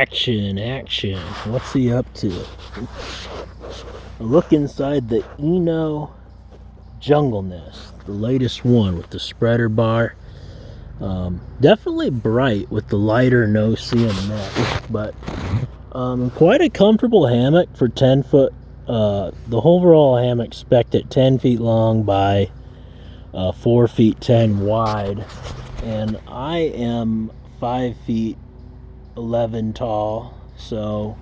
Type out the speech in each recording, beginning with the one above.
Action. What's he up to? A look inside the Jungle Nest, the latest one with the spreader bar. Definitely bright with the lighter no-seam net, but quite a comfortable hammock for 10 foot. The overall hammock spec'd at 10 feet long by 4 feet 10 wide, and I am 5 feet 11 tall, so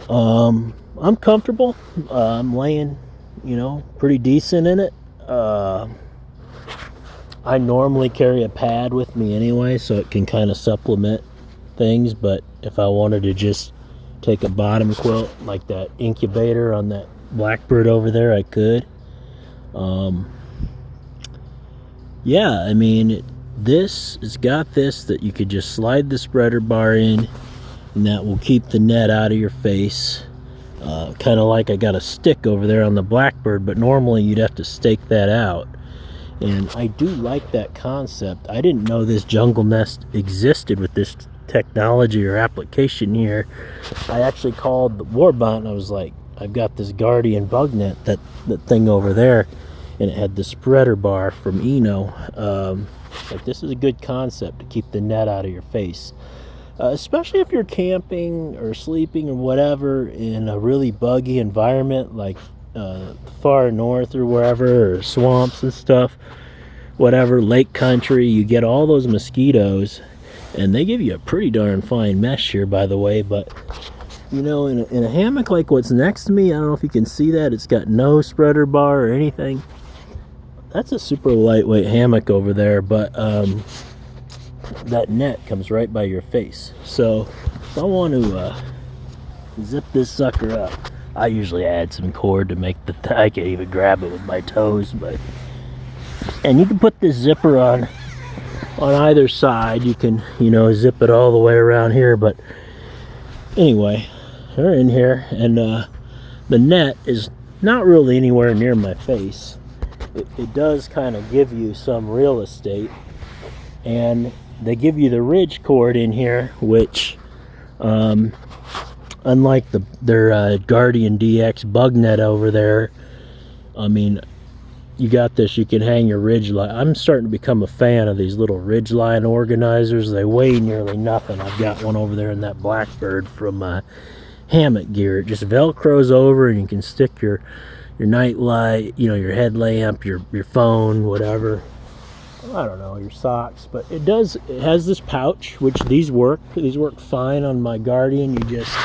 I'm comfortable. I'm laying, pretty decent in it. I normally carry a pad with me anyway, so it can kind of supplement things, but if I wanted to just take a bottom quilt like that Incubator on that Blackbird over there, I could. Yeah, I mean, this has got this that you could just slide the spreader bar in, and that will keep the net out of your face. Kind of like I got a stick over there on the Blackbird, but normally you'd have to stake that out. And I do like that concept. I didn't know this jungle nest existed with this technology or application here. I actually called the Warbonnett and I was like, I've got this Guardian bug net, that thing over there, and it had the spreader bar from Like, this is a good concept to keep the net out of your face, especially if you're camping or sleeping or whatever in a really buggy environment like far north or wherever, or swamps and stuff, whatever, lake country. You get all those mosquitoes, and they give you a pretty darn fine mesh here, by the way. But in a hammock like what's next to me, I don't know if you can see that, it's got no spreader bar or anything. That's a super lightweight hammock over there, but that net comes right by your face. So if I want to zip this sucker up, I usually add some cord to make I can even grab it with my toes, and you can put this zipper on either side. You can, zip it all the way around here, but anyway, we're in here, and the net is not really anywhere near my face. It does kind of give you some real estate, and they give you the ridge cord in here, which unlike their Guardian DX bug net over there, I mean, you got this, you can hang your ridge line. I'm starting to become a fan of these little ridge line organizers. They weigh nearly nothing. I've got one over there in that Blackbird from Hammock Gear. It just velcros over, and you can stick your night light, your headlamp, your phone, whatever, I don't know, your socks. But it has this pouch, which these work fine on my Guardian. You just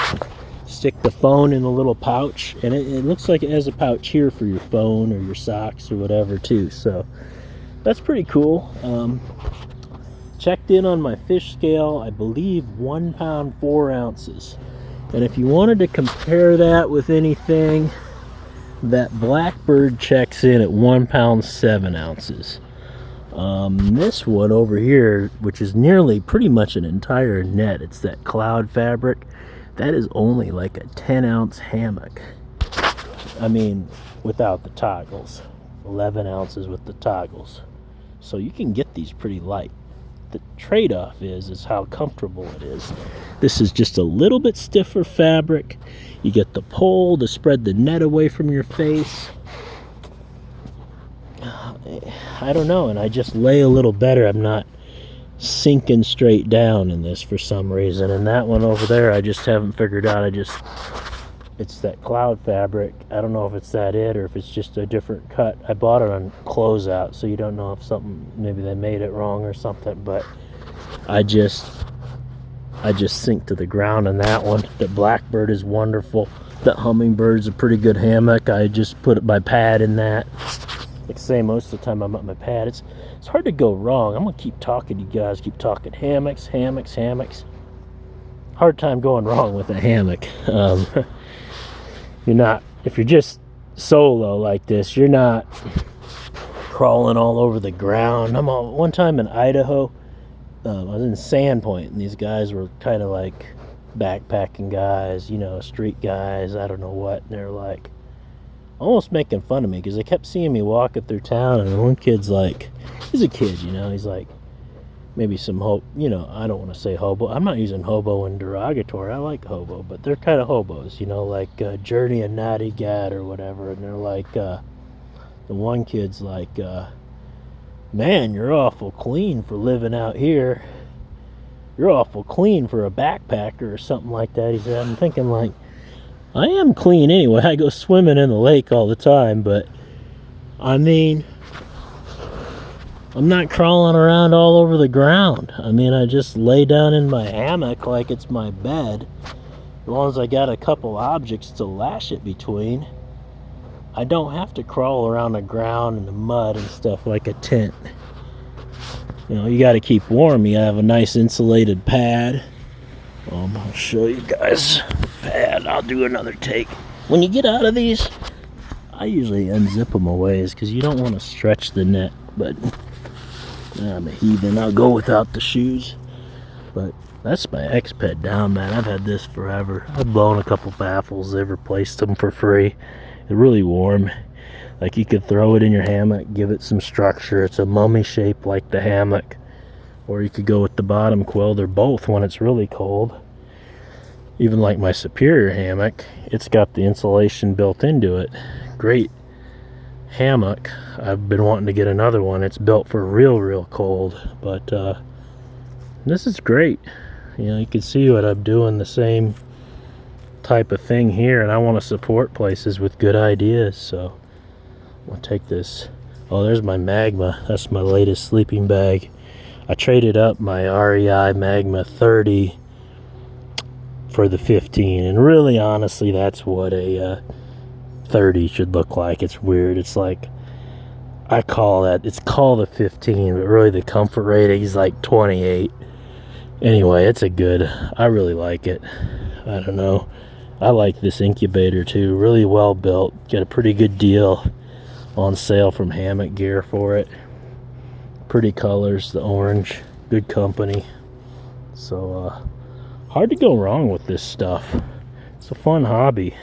stick the phone in a little pouch, and it looks like it has a pouch here for your phone or your socks or whatever too. So that's pretty cool. Checked in on my fish scale, I believe 1 pound 4 ounces. And if you wanted to compare that with anything, that Blackbird checks in at 1 pound 7 ounces. This one over here, which is nearly pretty much an entire net, it's that cloud fabric, that is only like a 10-ounce hammock. I mean, without the toggles. 11 ounces with the toggles. So you can get these pretty light. The trade-off is how comfortable it is. This is just a little bit stiffer fabric. You get the pole to spread the net away from your face. I don't know, and I just lay a little better. I'm not sinking straight down in this for some reason. And that one over there, I just haven't figured out. It's that cloud fabric. I don't know if it's that or if it's just a different cut. I bought it on closeout, so you don't know if maybe they made it wrong or something. But I just sink to the ground on that one. The Blackbird is wonderful. The Hummingbird's a pretty good hammock. I just put my pad in that. Like I say, most of the time I'm at my pad. It's hard to go wrong. I'm gonna keep talking, you guys. Keep talking hammocks. Hard time going wrong with a hammock. If you're just solo like this, you're not crawling all over the ground. One time in Idaho, I was in Sandpoint, and these guys were kind of like backpacking guys, street guys, I don't know what, and they're like almost making fun of me because they kept seeing me walking through town, and one kid's like, he's a kid, he's like, maybe some you know, I don't want to say hobo. I'm not using hobo in derogatory. I like hobo, but they're kind of hobos, you know, like Journey and Natty Gat or whatever. And they're like, the one kid's like, man, you're awful clean for living out here. You're awful clean for a backpacker or something like that. He said, I'm thinking like, I am clean anyway. I go swimming in the lake all the time, but I mean, I'm not crawling around all over the ground. I mean, I just lay down in my hammock like it's my bed. As long as I got a couple objects to lash it between, I don't have to crawl around the ground and the mud and stuff like a tent. You know, you got to keep warm. You have a nice insulated pad. I'll show you guys the pad. I'll do another take. When you get out of these, I usually unzip them away because you don't want to stretch the net, but I'm a heathen. I'll go without the shoes. But that's my X-Ped down, man. I've had this forever. I've blown a couple baffles. They've replaced them for free. They're really warm. Like, you could throw it in your hammock, give it some structure. It's a mummy shape like the hammock. Or you could go with the bottom quilt. They're both when it's really cold. Even like my Superior hammock, it's got the insulation built into it. Great hammock. I've been wanting to get another one. It's built for real cold. But this is great. You know, you can see what I'm doing, the same type of thing here, and I want to support places with good ideas. So I'm gonna take this. Oh, there's my Magma. That's my latest sleeping bag. I traded up my REI Magma 30 for the 15, and really, honestly, that's what a 30 should look like. It's weird. It's like, I call that, it's called a 15, but really the comfort rating is like 28. Anyway, it's a good, I really like it. I don't know. I like this Incubator too. Really well built. Got a pretty good deal on sale from Hammock Gear for it. Pretty colors, the orange. Good company. So, hard to go wrong with this stuff. It's a fun hobby.